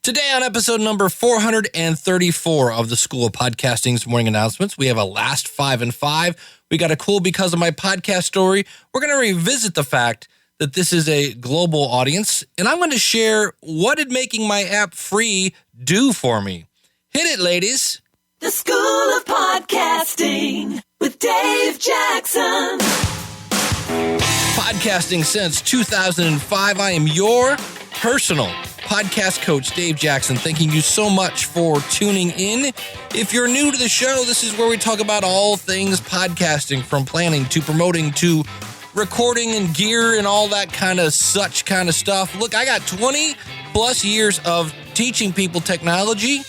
Today on episode number 434 of the School of Podcasting's morning announcements, we have a last 5 and 5. We got a cool because of my podcast story. We're going to revisit the fact that this is a global audience, and I'm going to share what did making my app free do for me. Hit it, ladies. The School of Podcasting with Dave Jackson. Podcasting since 2005. I am your personal podcast coach, Dave Jackson. Thanking you so much for tuning in. If you're new to the show, this is where we talk about all things podcasting, from planning to promoting to recording and gear and all that kind of stuff. Look, I got 20 plus years of teaching people technology,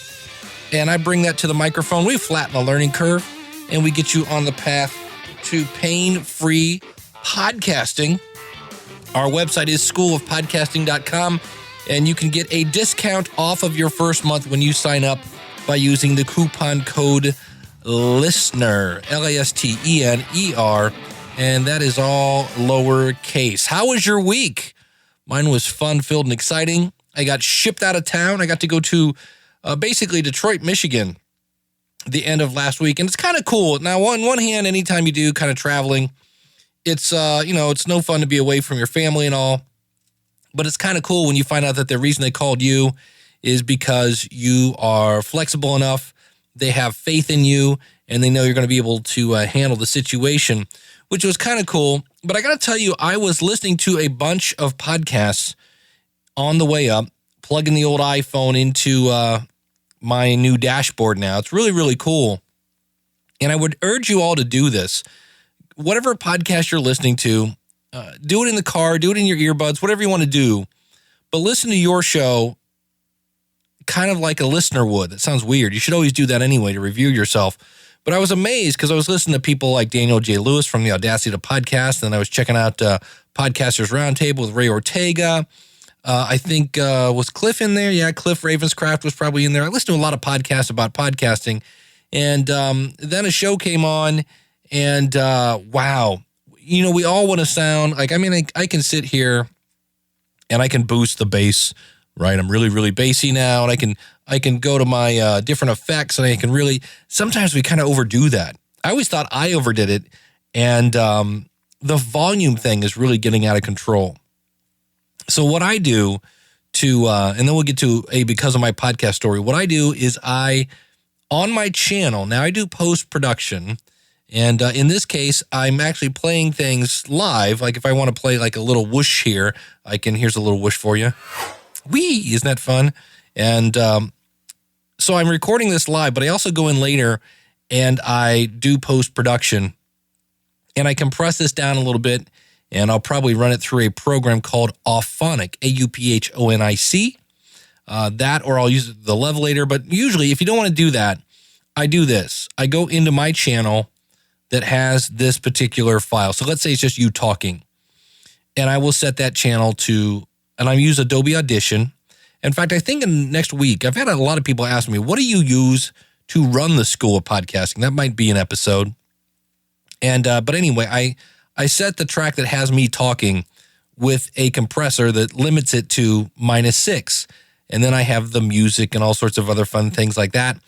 and I bring that to the microphone. We flatten the learning curve, and we get you on the path to pain-free podcasting. Our website is schoolofpodcasting.com, and you can get a discount off of your first month when you sign up by using the coupon code LISTENER, LASTENER, and that is all lowercase. How was your week? Mine was fun, filled, and exciting. I got shipped out of town. I got to go to basically Detroit, Michigan, the end of last week, and it's kind of cool. Now, on one hand, anytime you do kind of traveling, it's it's no fun to be away from your family and all. But it's kind of cool when you find out that the reason they called you is because you are flexible enough, they have faith in you, and they know you're going to be able to handle the situation, which was kind of cool. But I got to tell you, I was listening to a bunch of podcasts on the way up, plugging the old iPhone into my new dashboard now. It's really, really cool. And I would urge you all to do this. Whatever podcast you're listening to, do it in the car, do it in your earbuds, whatever you want to do. But listen to your show kind of like a listener would. That sounds weird. You should always do that anyway to review yourself. But I was amazed because I was listening to people like Daniel J. Lewis from the Audacity to Podcast, and I was checking out Podcasters Roundtable with Ray Ortega. I think, was Cliff in there? Yeah, Cliff Ravenscraft was probably in there. I listened to a lot of podcasts about podcasting. And then a show came on, and wow. You know, we all want to sound like, I can sit here and I can boost the bass, right? I'm really, really bassy now, and I can go to my different effects, and I can really, sometimes we kind of overdo that. I always thought I overdid it, and the volume thing is really getting out of control. So what I do to, and then we'll get to because of my podcast story, what I do is on my channel, now I do post-production. And in this case, I'm actually playing things live. Like if I want to play like a little whoosh here, here's a little whoosh for you. Whee! Isn't that fun? And so I'm recording this live, but I also go in later and I do post-production. And I compress this down a little bit, and I'll probably run it through a program called Auphonic, AUPHONIC. That, or I'll use the levelator. But usually, if you don't want to do that, I do this. I go into my channel that has this particular file. So let's say it's just you talking. And I will set that channel to, and I use Adobe Audition. In fact, I think in next week, I've had a lot of people ask me, what do you use to run the School of Podcasting? That might be an episode. And, but anyway, I set the track that has me talking with a compressor that limits it to -6. And then I have the music and all sorts of other fun things like that.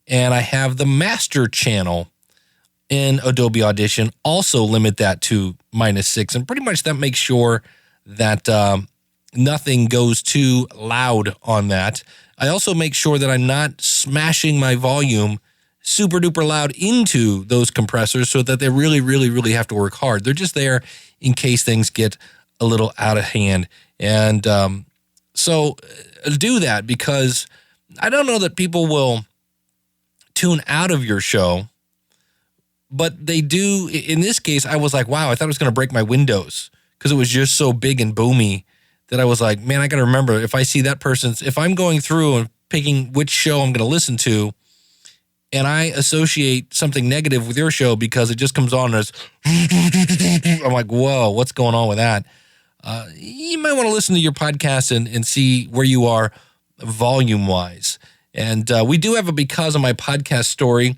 And I have the master channel in Adobe Audition, also limit that to -6. And pretty much that makes sure that nothing goes too loud on that. I also make sure that I'm not smashing my volume super duper loud into those compressors so that they really, really, really have to work hard. They're just there in case things get a little out of hand. And so do that, because I don't know that people will tune out of your show, but they do. In this case, I was like, wow, I thought it was going to break my windows because it was just so big and boomy that I was like, man, I got to remember, if I see that person's, if I'm going through and picking which show I'm going to listen to, and I associate something negative with your show because it just comes on as, I'm like, whoa, what's going on with that? You might want to listen to your podcast and see where you are volume-wise. And we do have a because of my podcast story.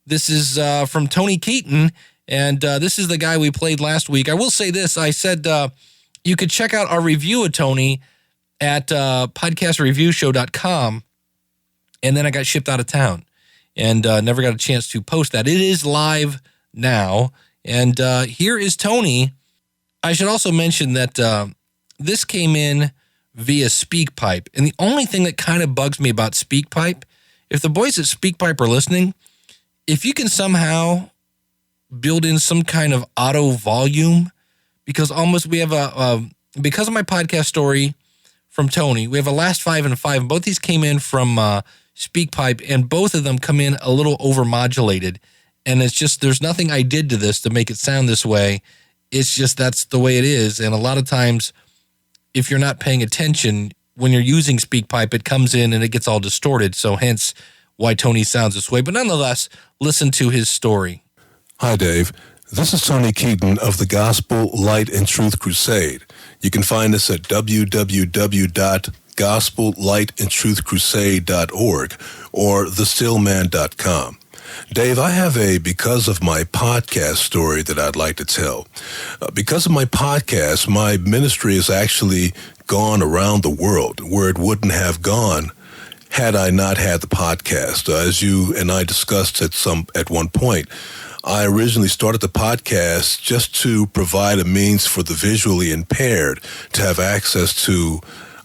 This is from Tony Keaton, and this is the guy we played last week. I will say this. I said you could check out our review of Tony at podcastreviewshow.com, and then I got shipped out of town and never got a chance to post that. It is live now, and here is Tony. I should also mention that this came in via SpeakPipe, and the only thing that kind of bugs me about SpeakPipe, if the boys at SpeakPipe are listening, if you can somehow build in some kind of auto volume, because we have because of my podcast story from Tony, we have a last 5 and a 5, and both these came in from SpeakPipe, and both of them come in a little overmodulated, and it's just, there's nothing I did to this to make it sound this way. It's just, that's the way it is, and a lot of times, if you're not paying attention, when you're using SpeakPipe, it comes in and it gets all distorted, so hence why Tony sounds this way. But nonetheless, listen to his story. Hi, Dave. This is Tony Keaton of the Gospel, Light, and Truth Crusade. You can find us at www.gospellightandtruthcrusade.org or thestillman.com. Dave, I have because of my podcast story that I'd like to tell. Because of my podcast, my ministry has actually gone around the world where it wouldn't have gone had I not had the podcast. As you and I discussed at one point, I originally started the podcast just to provide a means for the visually impaired to have access to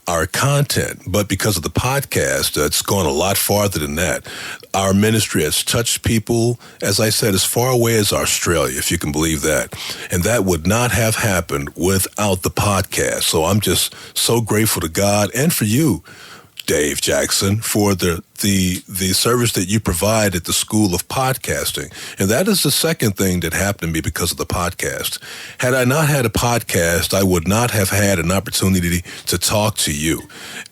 our content. But because of the podcast, it's gone a lot farther than that. Our ministry has touched people, as I said, as far away as Australia, if you can believe that. And that would not have happened without the podcast. So I'm just so grateful to God and for you, Dave Jackson, for the service that you provide at the School of Podcasting. And that is the second thing that happened to me because of the podcast. Had I not had a podcast, I would not have had an opportunity to talk to you.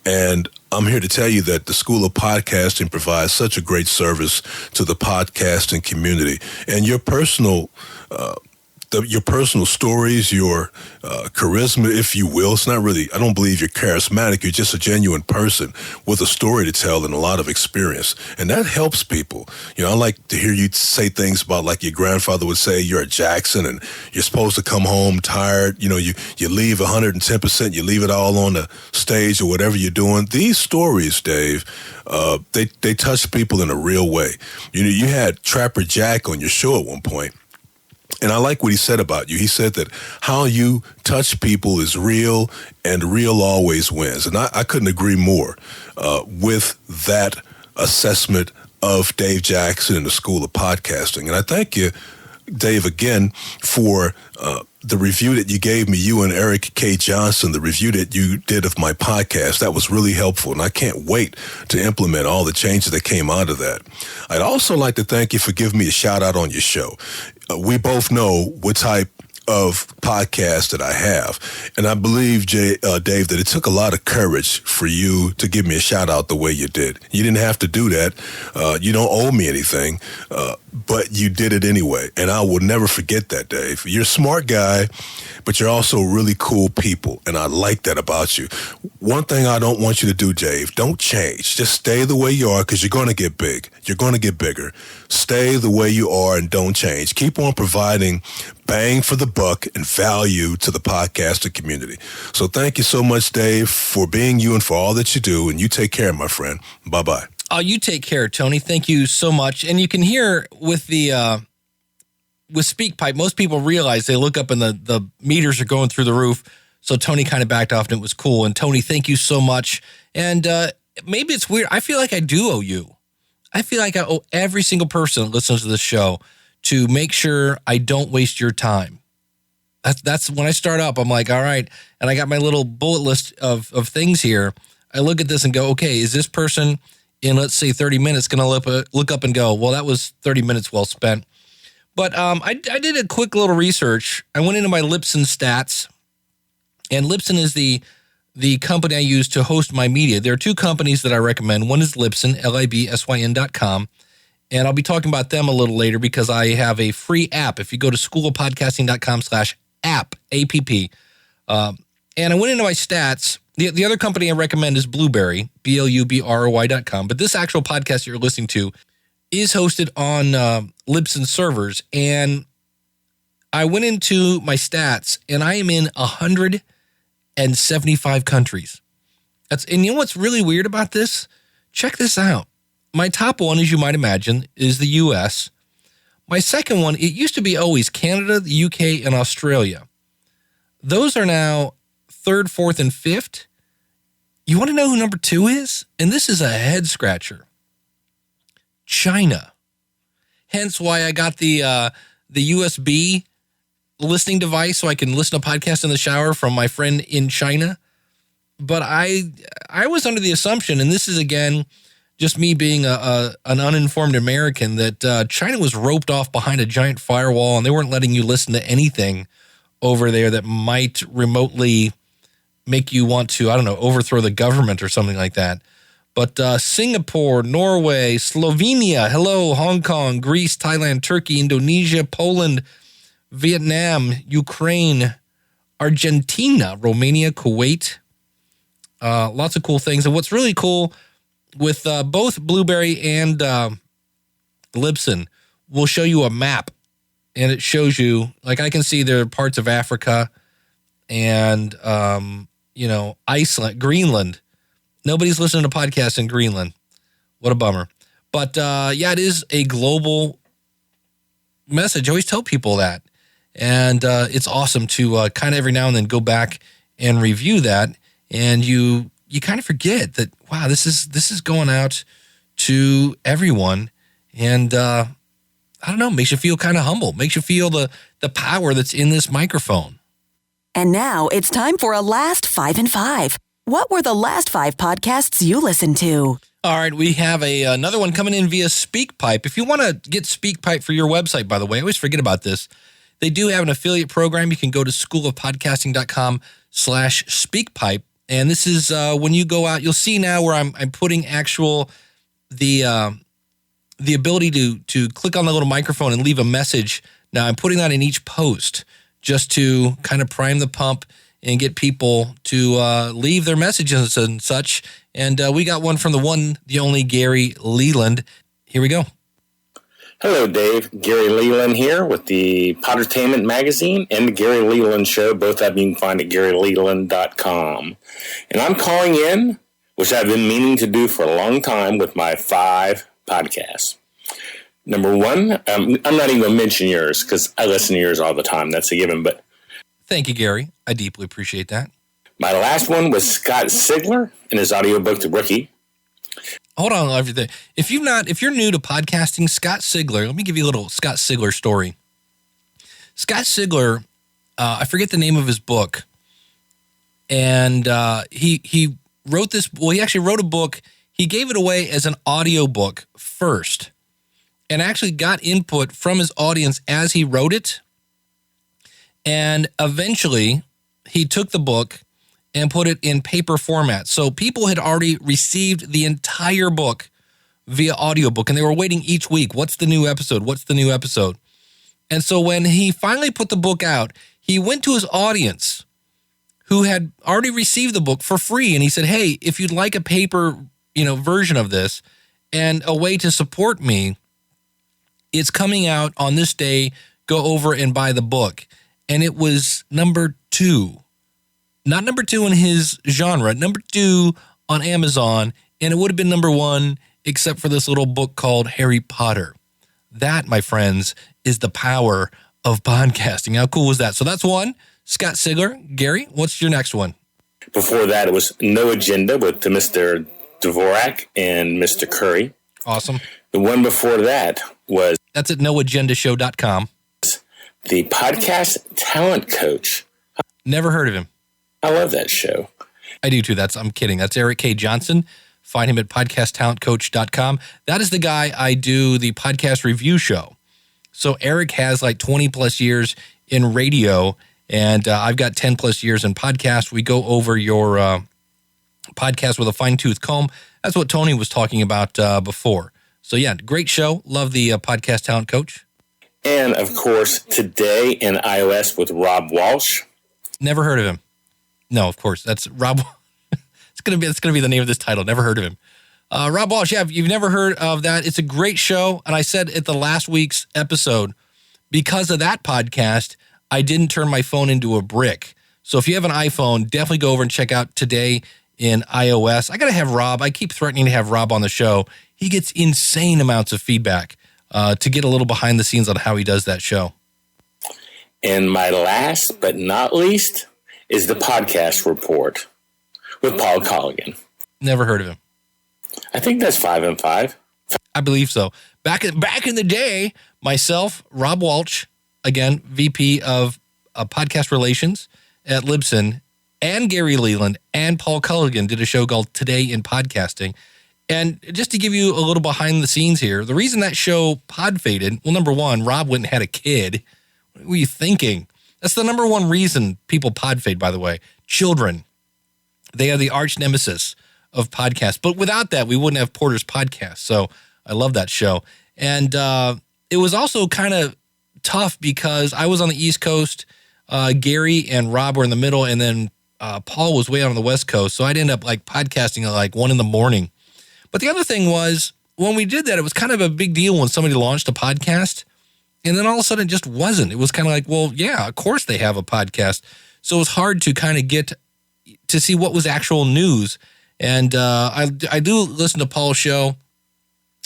And I'm here to tell you that the School of Podcasting provides such a great service to the podcasting community. And your personal stories, your charisma, if you will. It's not really, I don't believe you're charismatic. You're just a genuine person with a story to tell and a lot of experience. And that helps people. You know, I like to hear you say things about, like your grandfather would say, you're a Jackson and you're supposed to come home tired. You know, you leave 110%, you leave it all on the stage or whatever you're doing. These stories, Dave, they touch people in a real way. You know, you had Trapper Jack on your show at one point. And I like what he said about you. He said that how you touch people is real, and real always wins. And I couldn't agree more with that assessment of Dave Jackson and the School of Podcasting. And I thank you, Dave, again, for the review that you gave me, you and Eric K. Johnson, the review that you did of my podcast. That was really helpful, and I can't wait to implement all the changes that came out of that. I'd also like to thank you for giving me a shout out on your show. We both know what type of podcast that I have. And I believe, Dave, that it took a lot of courage for you to give me a shout out the way you did. You didn't have to do that. You don't owe me anything, but you did it anyway. And I will never forget that, Dave. You're a smart guy, but you're also really cool people. And I like that about you. One thing I don't want you to do, Dave, don't change. Just stay the way you are, because you're going to get big. You're going to get bigger. Stay the way you are and don't change. Keep on providing bang for the buck and value to the podcaster community. So thank you so much, Dave, for being you and for all that you do. And you take care, my friend. Bye-bye. Oh, you take care, Tony. Thank you so much. And you can hear with the with SpeakPipe, most people realize they look up and the meters are going through the roof. So Tony kind of backed off and it was cool. And Tony, thank you so much. And maybe it's weird. I feel like I do owe you. I feel like I owe every single person that listens to this show to make sure I don't waste your time. That's when I start up, I'm like, all right. And I got my little bullet list of things here. I look at this and go, okay, is this person in, let's say, 30 minutes going to look up and go, well, that was 30 minutes well spent. But I did a quick little research. I went into my Libsyn stats, and Libsyn is the company I use to host my media. There are two companies that I recommend. One is Libsyn, LIBSYN.com. And I'll be talking about them a little later because I have a free app. If you go to schoolofpodcasting.com/app, A-P-P. And I went into my stats. The other company I recommend is Blueberry, BLUBROY.com. But this actual podcast you're listening to is hosted on Libsyn servers. And I went into my stats, and I am in 175 countries. And you know what's really weird about this? Check this out. My top one, as you might imagine, is the U.S. My second one, it used to be always Canada, the U.K., and Australia. Those are now third, fourth, and fifth. You want to know who number 2 is? And this is a head scratcher. China. Hence why I got the USB listening device so I can listen to podcasts in the shower from my friend in China. But I was under the assumption, and this is, again, just me being an uninformed American, that China was roped off behind a giant firewall and they weren't letting you listen to anything over there that might remotely make you want to, I don't know, overthrow the government or something like that. But Singapore, Norway, Slovenia, hello, Hong Kong, Greece, Thailand, Turkey, Indonesia, Poland, Vietnam, Ukraine, Argentina, Romania, Kuwait. Lots of cool things. And what's really cool with both Blueberry and Libsyn, we'll show you a map. And it shows you, like I can see there are parts of Africa and, Iceland, Greenland. Nobody's listening to podcasts in Greenland. What a bummer. But, it is a global message. I always tell people that. And it's awesome to kind of every now and then go back and review that. And you kind of forget that, wow, this is going out to everyone. And I don't know, makes you feel kind of humble. Makes you feel the power that's in this microphone. And now it's time for a last 5 and 5. What were the last 5 podcasts you listened to? All right, we have another one coming in via SpeakPipe. If you want to get SpeakPipe for your website, by the way, I always forget about this. They do have an affiliate program. You can go to schoolofpodcasting.com/SpeakPipe. And this is when you go out, you'll see now where I'm putting the ability to click on the little microphone and leave a message. Now I'm putting that in each post just to kind of prime the pump and get people to leave their messages and such. And we got one from the only Gary Leland. Here we go. Hello, Dave. Gary Leland here with the Pottertainment Magazine and the Gary Leland Show. Both of them you can find at GaryLeland.com. And I'm calling in, which I've been meaning to do for a long time, with my 5 podcasts. Number 1, I'm not even going to mention yours because I listen to yours all the time. That's a given. But thank you, Gary. I deeply appreciate that. My last one was Scott Sigler in his audiobook, The Rookie. Hold on, everything. If you're new to podcasting, Scott Sigler, let me give you a little Scott Sigler story. Scott Sigler, I forget the name of his book, and he wrote this. Well, he actually wrote a book. He gave it away as an audiobook first, and actually got input from his audience as he wrote it. And eventually, he took the book and put it in paper format. So people had already received the entire book via audiobook, and they were waiting each week. What's the new episode? What's the new episode? And so when he finally put the book out, he went to his audience who had already received the book for free. And he said, hey, if you'd like a paper, version of this and a way to support me, it's coming out on this day. Go over and buy the book. And it was number 2. Not number 2 in his genre, number 2 on Amazon, and it would have been number 1 except for this little book called Harry Potter. That, my friends, is the power of podcasting. How cool was that? So that's one. Scott Sigler. Gary, what's your next one? Before that, it was No Agenda with Mr. Dvorak and Mr. Curry. Awesome. The one before that was... That's at noagendashow.com. The Podcast Talent Coach. Never heard of him. I love that show. I do too. I'm kidding. That's Eric K. Johnson. Find him at podcasttalentcoach.com. That is the guy I do the podcast review show. So Eric has like 20 plus years in radio, and I've got 10 plus years in podcast. We go over your podcast with a fine-tooth comb. That's what Tony was talking about before. So yeah, great show. Love the Podcast Talent Coach. And of course, Today in iOS with Rob Walsh. Never heard of him. No, of course. That's Rob. It's gonna be the name of this title. Never heard of him. Rob Walsh. Yeah, you've never heard of that. It's a great show. And I said at the last week's episode, because of that podcast, I didn't turn my phone into a brick. So if you have an iPhone, definitely go over and check out Today in iOS. I got to have Rob. I keep threatening to have Rob on the show. He gets insane amounts of feedback to get a little behind the scenes on how he does that show. And my last but not least is the podcast report with Paul Colligan. Never heard of him. I think that's 5 and 5. I believe so. Back in the day, myself, Rob Walsh, again, VP of podcast relations at Libsyn, and Gary Leland and Paul Culligan did a show called Today in Podcasting. And just to give you a little behind the scenes here, the reason that show pod faded, well, number one, Rob went and had a kid. What were you thinking? That's the number one reason people pod fade, by the way. Children. They are the arch nemesis of podcasts. But without that, we wouldn't have Porter's podcast. So I love that show. And it was also kind of tough because I was on the East Coast. Gary and Rob were in the middle, and then Paul was way out on the West Coast. So I'd end up like podcasting at like 1 a.m. But the other thing was when we did that, it was kind of a big deal when somebody launched a podcast. And then all of a sudden it just wasn't. It was kind of like, well, yeah, of course they have a podcast. So it was hard to kind of get to see what was actual news. And I do listen to Paul's show.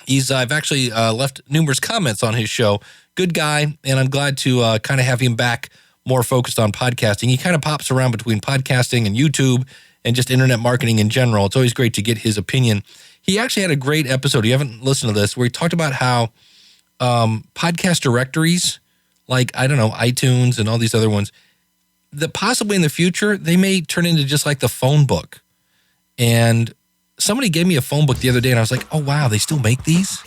I've actually left numerous comments on his show. Good guy, and I'm glad to kind of have him back more focused on podcasting. He kind of pops around between podcasting and YouTube and just internet marketing in general. It's always great to get his opinion. He actually had a great episode. You haven't listened to this, where he talked about how podcast directories, like, I don't know, iTunes and all these other ones, that possibly in the future, they may turn into just like the phone book. And somebody gave me a phone book the other day, and I was like, oh, wow, they still make these?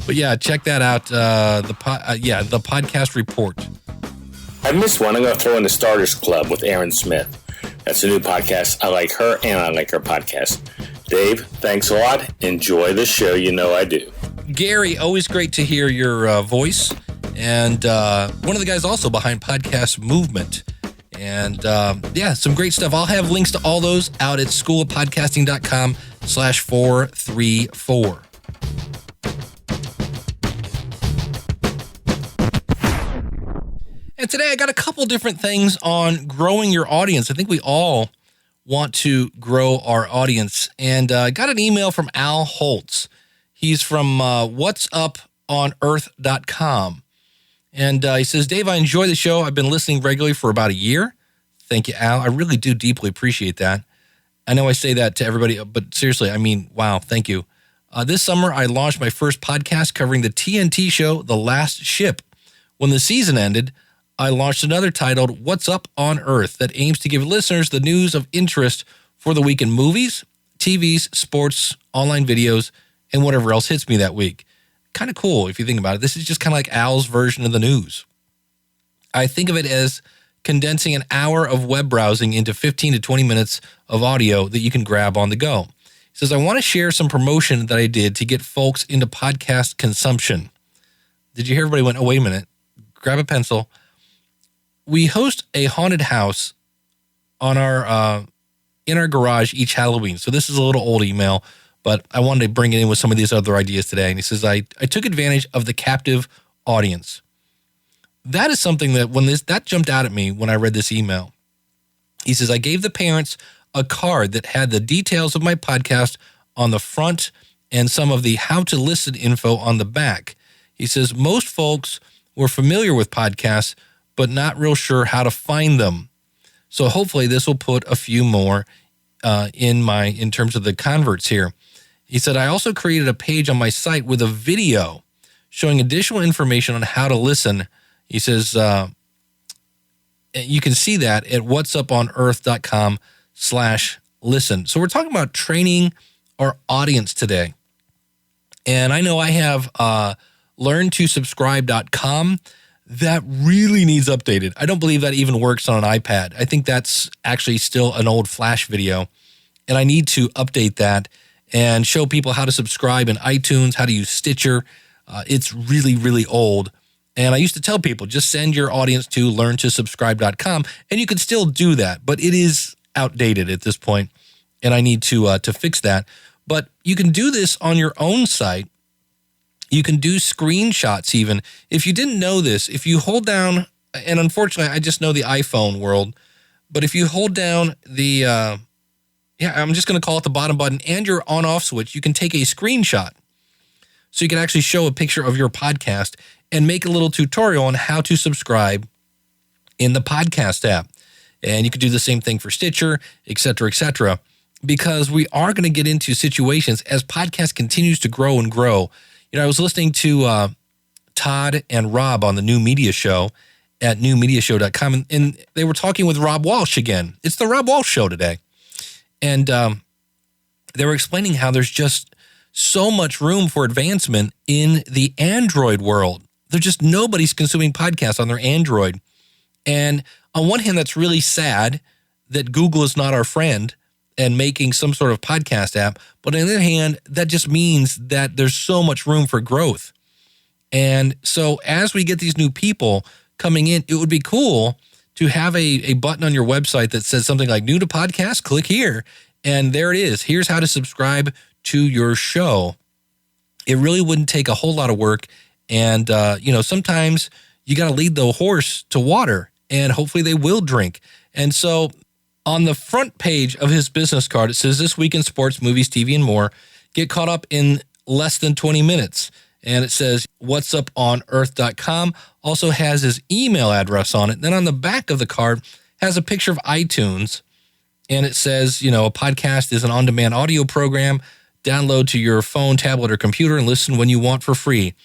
But yeah, check that out. The podcast report. I missed one. I'm going to throw in the Starters Club with Aaron Smith. That's a new podcast. I like her, and I like her podcast. Dave, thanks a lot. Enjoy the show. You know I do. Gary, always great to hear your voice. And one of the guys also behind Podcast Movement. And some great stuff. I'll have links to all those out at schoolofpodcasting.com/434. And today I got a couple different things on growing your audience. I think we all want to grow our audience. And I got an email from Al Holtz. He's from whatsuponearth.com. And he says, Dave, I enjoy the show. I've been listening regularly for about a year. Thank you, Al. I really do deeply appreciate that. I know I say that to everybody, but seriously, I mean, wow, thank you. This summer, I launched my first podcast covering the TNT show, The Last Ship. When the season ended, I launched another titled What's Up on Earth that aims to give listeners the news of interest for the week in movies, TVs, sports, online videos, and whatever else hits me that week. Kind of cool if you think about it. This is just kind of like Al's version of the news. I think of it as condensing an hour of web browsing into 15 to 20 minutes of audio that you can grab on the go. He says, I want to share some promotion that I did to get folks into podcast consumption. Did you hear everybody went, oh, wait a minute, grab a pencil. We host a haunted house on our in our garage each Halloween. So this is a little old email, but I wanted to bring it in with some of these other ideas today. And he says, I took advantage of the captive audience. That is something that that jumped out at me when I read this email. He says, I gave the parents a card that had the details of my podcast on the front and some of the how to listen info on the back. He says, most folks were familiar with podcasts, but not real sure how to find them. So hopefully this will put a few more in terms of the converts here. He said, I also created a page on my site with a video showing additional information on how to listen. He says, you can see that at whatsuponearth.com/listen. So we're talking about training our audience today. And I know I have learntosubscribe.com. That really needs updated. I don't believe that even works on an iPad. I think that's actually still an old Flash video. And I need to update that and show people how to subscribe in iTunes, how to use Stitcher. It's really, really old. And I used to tell people, just send your audience to learntosubscribe.com, and you can still do that, but it is outdated at this point, and I need to fix that. But you can do this on your own site. You can do screenshots even. If you didn't know this, if you hold down, and unfortunately, I just know the iPhone world, But if you hold down the, I'm just going to call it the bottom button and your on-off switch, you can take a screenshot. So you can actually show a picture of your podcast and make a little tutorial on how to subscribe in the podcast app. And you could do the same thing for Stitcher, et cetera, because we are going to get into situations as podcast continues to grow and grow. I was listening to Todd and Rob on the New Media Show at newmediashow.com, and they were talking with Rob Walsh again. It's the Rob Walsh Show today. And they were explaining how there's just so much room for advancement in the Android world. There's just nobody's consuming podcasts on their Android. And on one hand, that's really sad that Google is not our friend and making some sort of podcast app. But on the other hand, that just means that there's so much room for growth. And so as we get these new people coming in, it would be cool to have a button on your website that says something like new to podcast, click here. And there it is. Here's how to subscribe to your show. It really wouldn't take a whole lot of work. And, sometimes you got to lead the horse to water and hopefully they will drink. And so on the front page of his business card, it says this week in sports, movies, TV, and more. Get caught up in less than 20 minutes. And it says what'suponearth.com. Also has his email address on it. Then on the back of the card has a picture of iTunes. And it says, a podcast is an on-demand audio program. Download to your phone, tablet, or computer and listen when you want for free.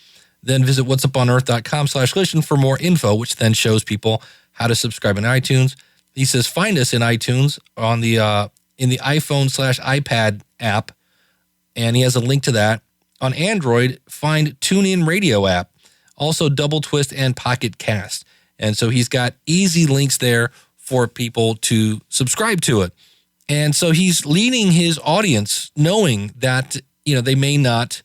Then visit what'suponearth.com/listen for more info, which then shows people how to subscribe in iTunes. He says, find us in iTunes on the in the iPhone/iPad app. And he has a link to that. On Android, find TuneIn Radio app, also Double Twist and Pocket Cast. And so he's got easy links there for people to subscribe to it. And so he's leading his audience knowing that, they may not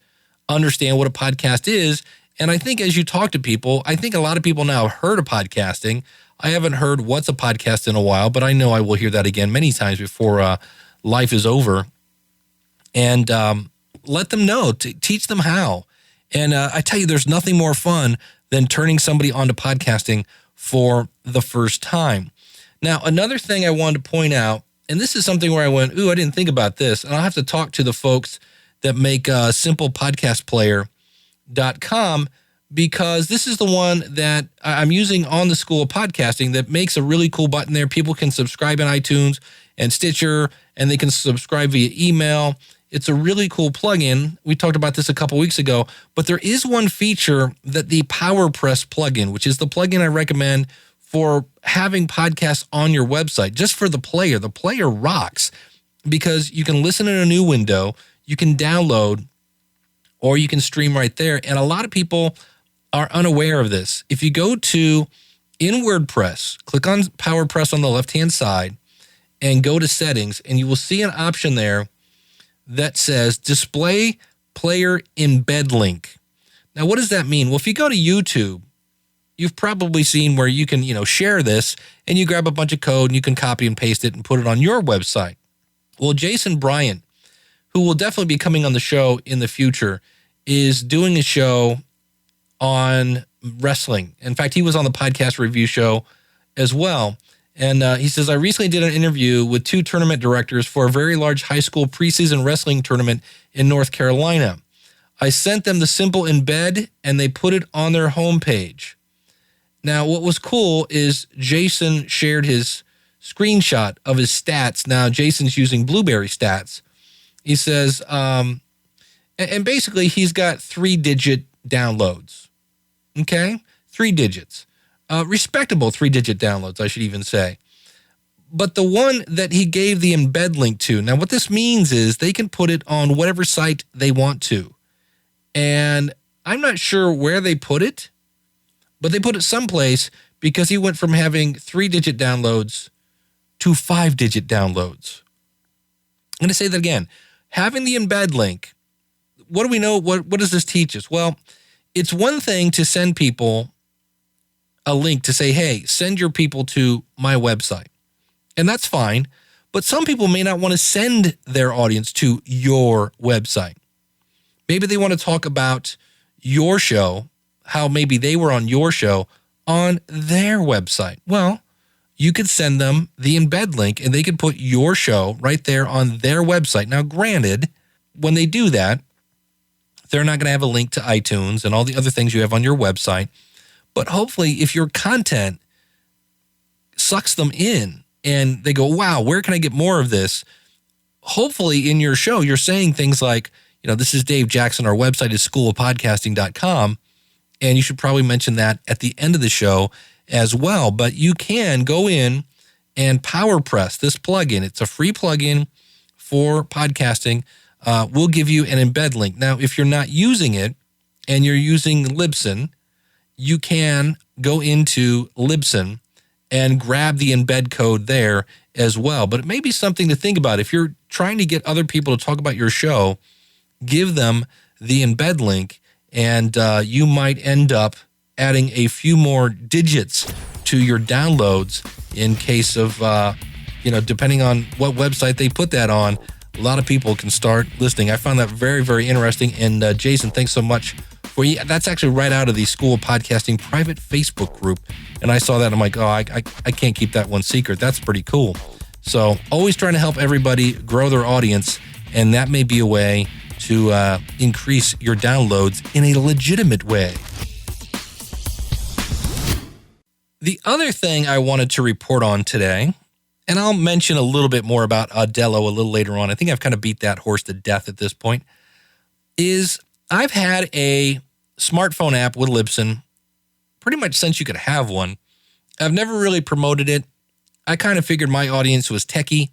understand what a podcast is. And I think as you talk to people, I think a lot of people now have heard of podcasting. I haven't heard what's a podcast in a while, but I know I will hear that again many times before life is over. And let them know, teach them how. And I tell you, there's nothing more fun than turning somebody onto podcasting for the first time. Now, another thing I wanted to point out, and this is something where I went, I didn't think about this. And I'll have to talk to the folks that make simplepodcastplayer.com, because this is the one that I'm using on the School of Podcasting that makes a really cool button there. People can subscribe in iTunes and Stitcher, and they can subscribe via email. It's a really cool plugin. We talked about this a couple weeks ago, but there is one feature that the PowerPress plugin, which is the plugin I recommend for having podcasts on your website, just for the player. The player rocks because you can listen in a new window, you can download, or you can stream right there. And a lot of people are unaware of this. If you go to in WordPress, click on PowerPress on the left-hand side and go to settings, and you will see an option there that says display player embed link. Now, what does that mean? Well, if you go to YouTube, you've probably seen where you can, share this and you grab a bunch of code and you can copy and paste it and put it on your website. Well, Jason Bryant, who will definitely be coming on the show in the future, is doing a show on wrestling. In fact, he was on the podcast review show as well. And he says, I recently did an interview with 2 tournament directors for a very large high school preseason wrestling tournament in North Carolina. I sent them the simple embed and they put it on their homepage. Now, what was cool is Jason shared his screenshot of his stats. Now, Jason's using Blueberry stats. He says, and basically he's got 3-digit downloads. Okay? 3 digits. Respectable 3-digit downloads, I should even say. But the one that he gave the embed link to, now what this means is they can put it on whatever site they want to. And I'm not sure where they put it, but they put it someplace because he went from having 3-digit downloads to 5-digit downloads. I'm going to say that again. Having the embed link, what do we know? What does this teach us? Well, it's one thing to send people a link to say, hey, send your people to my website. And that's fine. But some people may not want to send their audience to your website. Maybe they want to talk about your show, how maybe they were on your show on their website. Well, you could send them the embed link and they could put your show right there on their website. Now, granted, when they do that, they're not going to have a link to iTunes and all the other things you have on your website. But hopefully, if your content sucks them in and they go, wow, where can I get more of this? Hopefully in your show, you're saying things like, this is Dave Jackson. Our website is schoolofpodcasting.com. And you should probably mention that at the end of the show as well. But you can go in and PowerPress this plugin. It's a free plugin for podcasting. We'll give you an embed link. Now, if you're not using it and you're using Libsyn, you can go into Libsyn and grab the embed code there as well. But it may be something to think about. If you're trying to get other people to talk about your show, give them the embed link, and you might end up adding a few more digits to your downloads in case of, depending on what website they put that on, a lot of people can start listening. I found that very, very interesting. And Jason, thanks so much for you. That's actually right out of the School of Podcasting private Facebook group. And I saw that and I'm like, I can't keep that one secret. That's pretty cool. So always trying to help everybody grow their audience. And that may be a way to increase your downloads in a legitimate way. The other thing I wanted to report on today, and I'll mention a little bit more about Audello a little later on. I think I've kind of beat that horse to death at this point, is I've had a smartphone app with Libsyn pretty much since you could have one. I've never really promoted it. I kind of figured my audience was techie,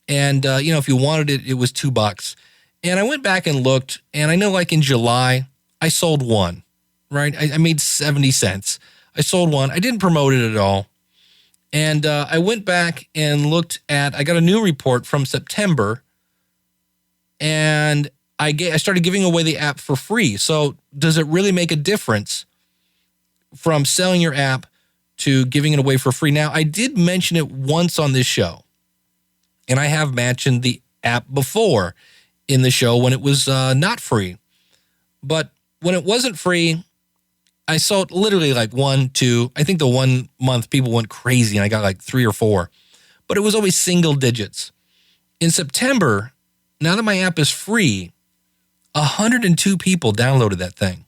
and if you wanted it, it was $2. And I went back and looked, and I know like in July, I sold one, right? I made 70 cents. I sold one. I didn't promote it at all. And I went back and looked I got a new report from September, and I started giving away the app for free. So does it really make a difference from selling your app to giving it away for free? Now, I did mention it once on this show, and I have mentioned the app before in the show when it was not free. But when it wasn't free, I sold literally like 1, 2. I think the 1 month people went crazy and I got like 3 or 4. But it was always single digits. In September, now that my app is free, 102 people downloaded that thing.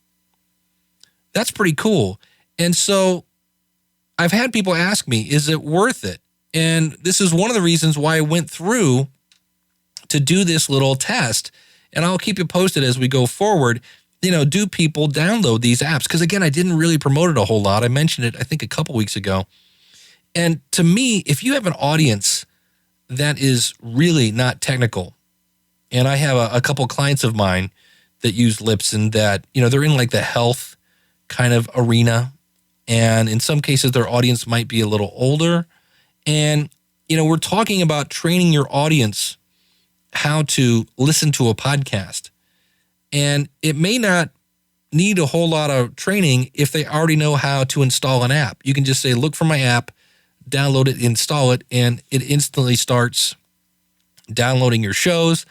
That's pretty cool. And so I've had people ask me, is it worth it? And this is one of the reasons why I went through to do this little test. And I'll keep you posted as we go forward. Do people download these apps? Because again, I didn't really promote it a whole lot. I mentioned it, I think, a couple weeks ago. And to me, if you have an audience that is really not technical, and I have a couple clients of mine that use Libsyn that, they're in like the health kind of arena. And in some cases, their audience might be a little older. And, we're talking about training your audience how to listen to a podcast. And it may not need a whole lot of training if they already know how to install an app. You can just say, look for my app, download it, install it, and it instantly starts downloading your shows.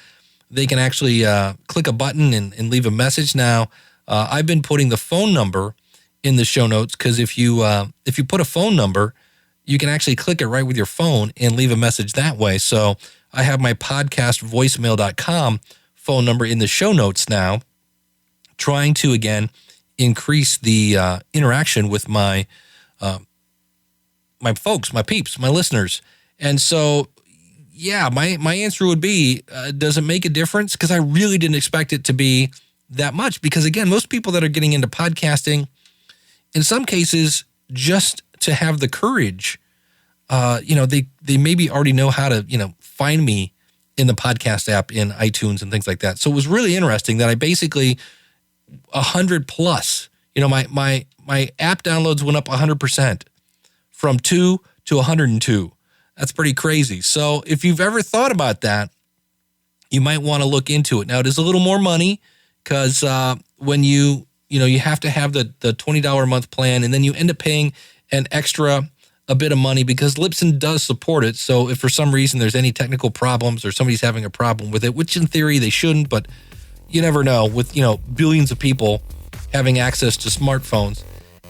They can actually click a button and leave a message. Now, I've been putting the phone number in the show notes because if you put a phone number, you can actually click it right with your phone and leave a message that way. So I have my podcastvoicemail.com phone number in the show notes now, trying to, again, increase the interaction with my folks, my peeps, my listeners. And so, yeah, my answer would be, does it make a difference? Because I really didn't expect it to be that much. Because, again, most people that are getting into podcasting, in some cases, just to have the courage, they maybe already know how to, find me in the podcast app in iTunes and things like that. So it was really interesting that I basically 100 plus, my app downloads went up 100% from 2 to 102. That's pretty crazy. So if you've ever thought about that, you might want to look into it. Now it is a little more money because when you have to have the $20 a month plan, and then you end up paying an extra a bit of money because Libsyn does support it. So if for some reason there's any technical problems or somebody's having a problem with it, which in theory they shouldn't, but you never know with, billions of people having access to smartphones.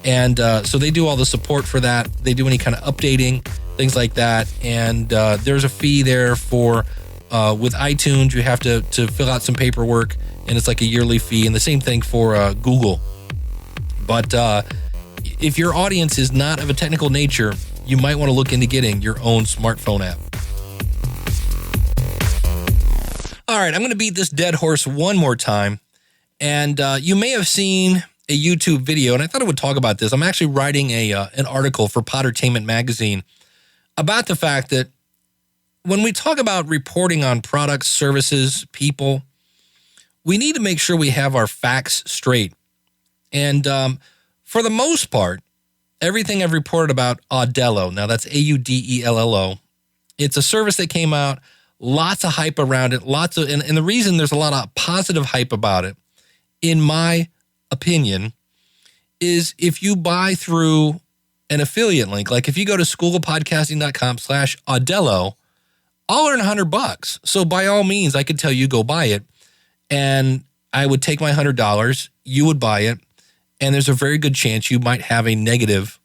And so they do all the support for that. They do any kind of updating. things like that. And there's a fee there for, with iTunes, you have to fill out some paperwork, and it's like a yearly fee, and the same thing for Google. But if your audience is not of a technical nature, you might want to look into getting your own smartphone app. All right, I'm going to beat this dead horse one more time. And you may have seen a YouTube video, and I thought I would talk about this. I'm actually writing an article for Poddertainment Magazine about the fact that when we talk about reporting on products, services, people, we need to make sure we have our facts straight. And for the most part, everything I've reported about Audello, now that's Audello, it's a service that came out, lots of hype around it, and the reason there's a lot of positive hype about it, in my opinion, is if you buy through an affiliate link, like if you go to schoolofpodcasting.com/Audello, I'll earn $100. So by all means, I could tell you go buy it, and I would take my $100, you would buy it, and there's a very good chance you might have a negative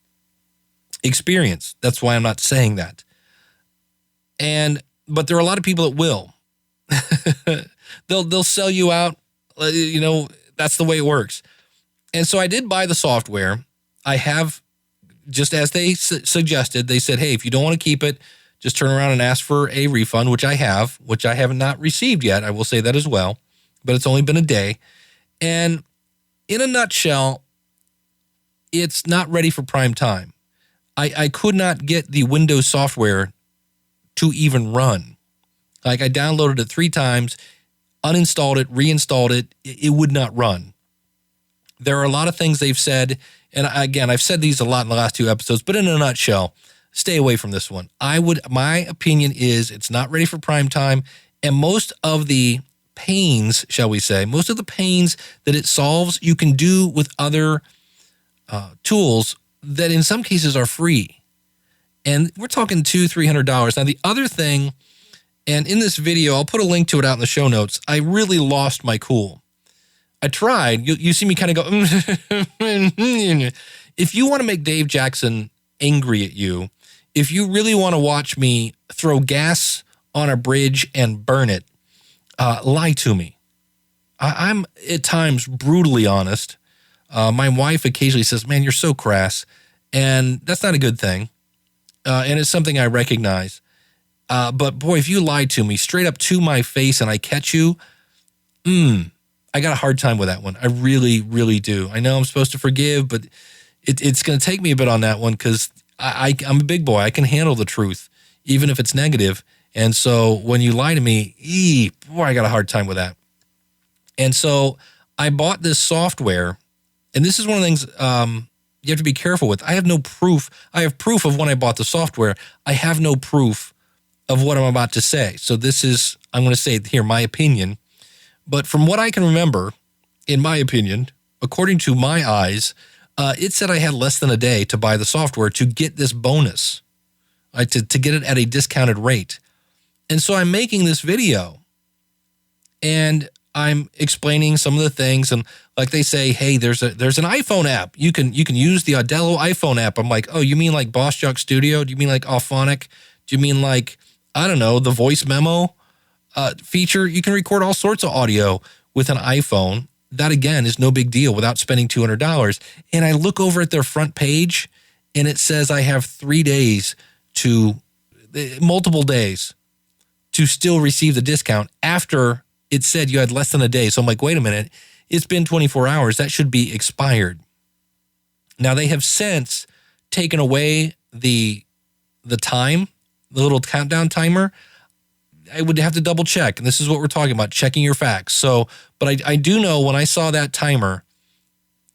experience. That's why I'm not saying that. But there are a lot of people that will. They'll sell you out. That's the way it works. And so I did buy the software. I have, just as they suggested, they said, hey, if you don't want to keep it, just turn around and ask for a refund, which I have not received yet. I will say that as well, but it's only been a day. And in a nutshell, it's not ready for prime time. I could not get the Windows software to even run. Like, I downloaded it 3 times, uninstalled it, reinstalled it. It would not run. There are a lot of things they've said, and again, I've said these a lot in the last 2 episodes, but in a nutshell, stay away from this one. My opinion is it's not ready for prime time, and most of the pains, shall we say, most of the pains that it solves, you can do with other tools that in some cases are free. And we're talking $200-$300. Now, the other thing, and in this video, I'll put a link to it out in the show notes, I really lost my cool. I tried. You see me kind of go, if you want to make Dave Jackson angry at you, if you really want to watch me throw gas on a bridge and burn it, lie to me. I'm at times brutally honest. My wife occasionally says, man, you're so crass. And that's not a good thing. And it's something I recognize. But boy, if you lie to me straight up to my face and I catch you, I got a hard time with that one. I really, really do. I know I'm supposed to forgive, but it's going to take me a bit on that one because I'm a big boy. I can handle the truth, even if it's negative. And so when you lie to me, boy, I got a hard time with that. And so I bought this software, and this is one of the things you have to be careful with. I have no proof. I have proof of when I bought the software. I have no proof of what I'm about to say. So this is, I'm going to say here, my opinion. But from what I can remember, in my opinion, according to my eyes, it said I had less than a day to buy the software to get this bonus, to get it at a discounted rate. And so I'm making this video, and I'm explaining some of the things, and like they say, hey, there's an iPhone app. You can use the Audello iPhone app. I'm like, oh, you mean like Boss Jock Studio? Do you mean like Auphonic? Do you mean like, I don't know, the voice memo feature? You can record all sorts of audio with an iPhone. That, again, is no big deal without spending $200. And I look over at their front page, and it says I have 3 days multiple days to still receive the discount after it said you had less than a day. So I'm like, wait a minute, it's been 24 hours. That should be expired. Now, they have since taken away the time, the little countdown timer. I would have to double check. And this is what we're talking about, checking your facts. So, but I do know when I saw that timer,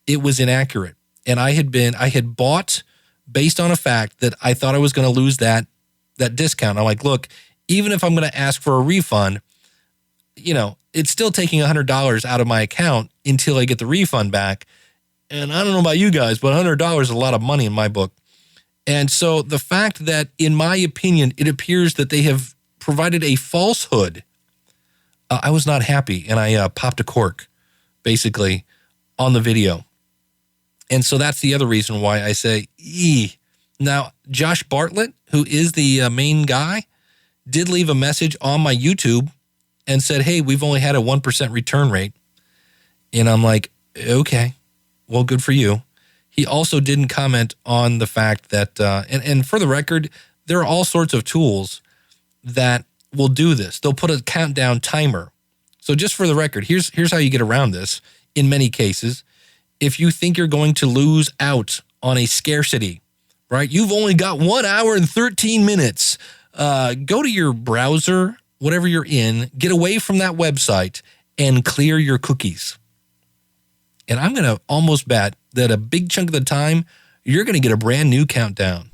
it was inaccurate. And I had bought based on a fact that I thought I was going to lose that discount. I'm like, look, even if I'm going to ask for a refund, it's still taking $100 out of my account until I get the refund back. And I don't know about you guys, but $100 is a lot of money in my book. And so the fact that, in my opinion, it appears that they have provided a falsehood, I was not happy, and I popped a cork, basically, on the video. And so that's the other reason why I say, Now, Josh Bartlett, who is the main guy, did leave a message on my YouTube and said, hey, we've only had a 1% return rate. And I'm like, okay, well, good for you. He also didn't comment on the fact that, and for the record, there are all sorts of tools that will do this. They'll put a countdown timer. So just for the record, here's how you get around this. In many cases, if you think you're going to lose out on a scarcity, right? You've only got 1 hour and 13 minutes. Go to your browser, whatever you're in, get away from that website and clear your cookies. And I'm going to almost bet that a big chunk of the time, you're going to get a brand new countdown.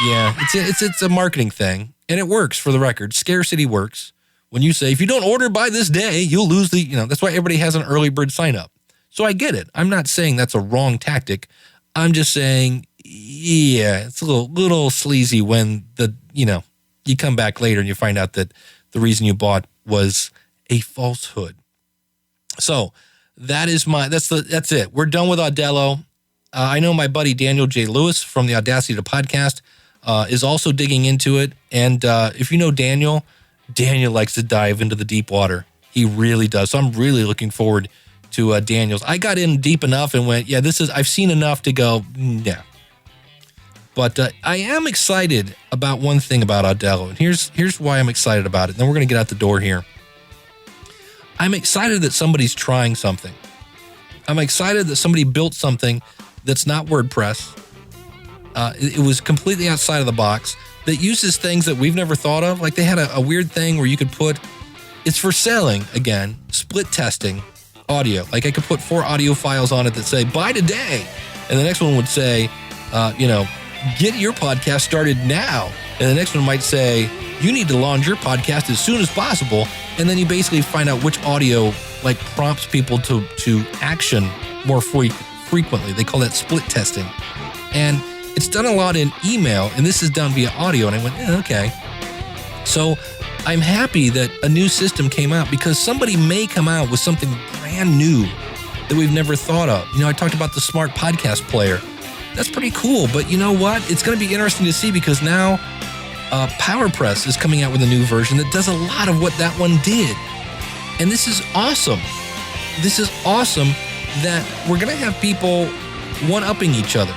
Yeah, it's a marketing thing, and it works for the record. Scarcity works. When you say, if you don't order by this day, you'll lose that's why everybody has an early bird sign up. So I get it. I'm not saying that's a wrong tactic. I'm just saying, yeah, it's a little sleazy when you come back later and you find out that the reason you bought was a falsehood. So that's it. We're done with Audello. I know my buddy Daniel J. Lewis from the Audacity to Podcast is also digging into it. And if you know Daniel likes to dive into the deep water. He really does. So I'm really looking forward to Daniel's. I got in deep enough and went, yeah, I've seen enough to go, yeah. But I am excited about one thing about Audello. And here's why I'm excited about it. And then we're going to get out the door here. I'm excited that somebody's trying something. I'm excited that somebody built something that's not WordPress. It was completely outside of the box that uses things that we've never thought of. Like they had a weird thing where you could it's for selling, again, split testing audio. Like I could put 4 audio files on it that say, buy today. And the next one would say, get your podcast started now. And the next one might say, you need to launch your podcast as soon as possible. And then you basically find out which audio prompts people to action more frequently. They call that split testing. And it's done a lot in email, and this is done via audio. And I went, okay. So I'm happy that a new system came out because somebody may come out with something brand new that we've never thought of. I talked about the smart podcast player. That's pretty cool. But you know what? It's going to be interesting to see because now PowerPress is coming out with a new version that does a lot of what that one did. And this is awesome. This is awesome that we're going to have people one-upping each other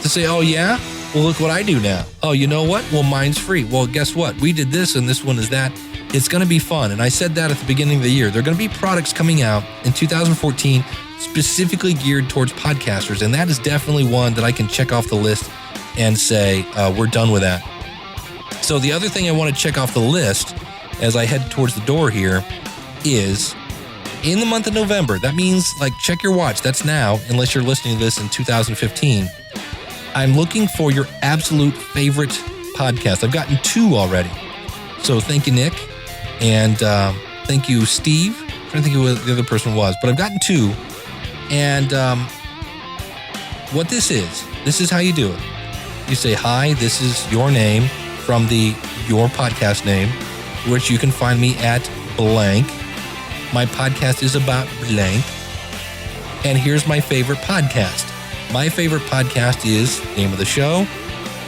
to say, oh, yeah? Well, look what I do now. Oh, you know what? Well, mine's free. Well, guess what? We did this and this one is that. It's going to be fun. And I said that at the beginning of the year. There are going to be products coming out in 2014 specifically geared towards podcasters. And that is definitely one that I can check off the list and say, we're done with that. So the other thing I want to check off the list as I head towards the door here is in the month of November. That means check your watch. That's now, unless you're listening to this in 2015. I'm looking for your absolute favorite podcast. I've gotten 2 already. So thank you, Nick. And thank you, Steve. I'm trying to think who the other person was, but I've gotten 2. And what this is how you do it. You say, hi, this is your name from your podcast name, which you can find me at blank. My podcast is about blank. And here's my favorite podcast. My favorite podcast is name of the show.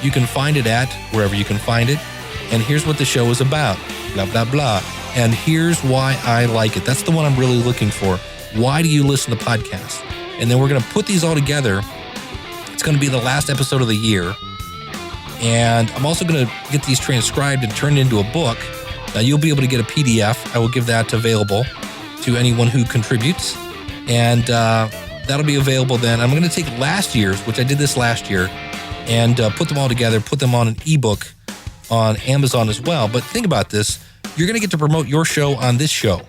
You can find it at wherever you can find it. And here's what the show is about. Blah, blah, blah. And here's why I like it. That's the one I'm really looking for. Why do you listen to podcasts? And then we're going to put these all together. It's going to be the last episode of the year. And I'm also going to get these transcribed and turned into a book. Now, you'll be able to get a PDF. I will give that available to anyone who contributes. And that'll be available then. I'm going to take last year's, which I did this last year, and put them all together, put them on an ebook on Amazon as well. But think about this. You're going to get to promote your show on this show.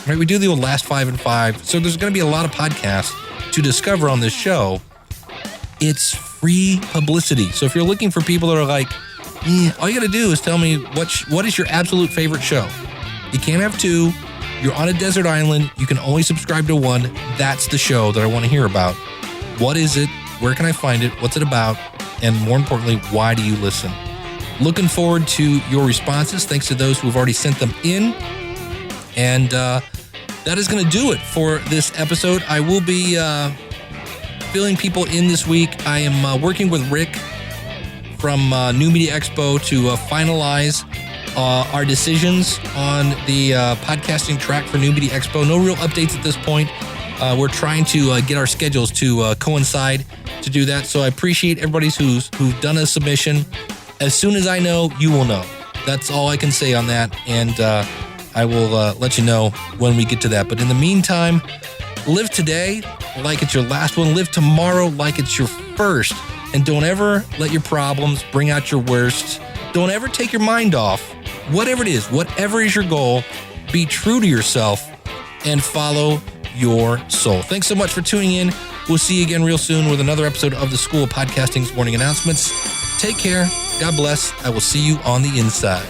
Right? We do the old last 5 and 5. So there's going to be a lot of podcasts to discover on this show. It's free publicity. So if you're looking for people that are all you got to do is tell me what is your absolute favorite show. You can't have 2. You're on a desert island. You can only subscribe to 1. That's the show that I want to hear about. What is it? Where can I find it? What's it about? And more importantly, why do you listen? Looking forward to your responses. Thanks to those who have already sent them in. And that is going to do it for this episode. I will be filling people in this week. I am working with Rick from New Media Expo to finalize our decisions on the podcasting track for New Media Expo. No real updates at this point. We're trying to get our schedules to coincide to do that. So I appreciate everybody who's done a submission. As soon as I know, you will know. That's all I can say on that. And I will let you know when we get to that. But in the meantime, live today like it's your last one. Live tomorrow like it's your first. And don't ever let your problems bring out your worst. Don't ever take your mind off. Whatever it is, whatever is your goal, be true to yourself and follow your soul. Thanks so much for tuning in. We'll see you again real soon with another episode of the School of Podcasting's morning announcements. Take care. God bless. I will see you on the inside.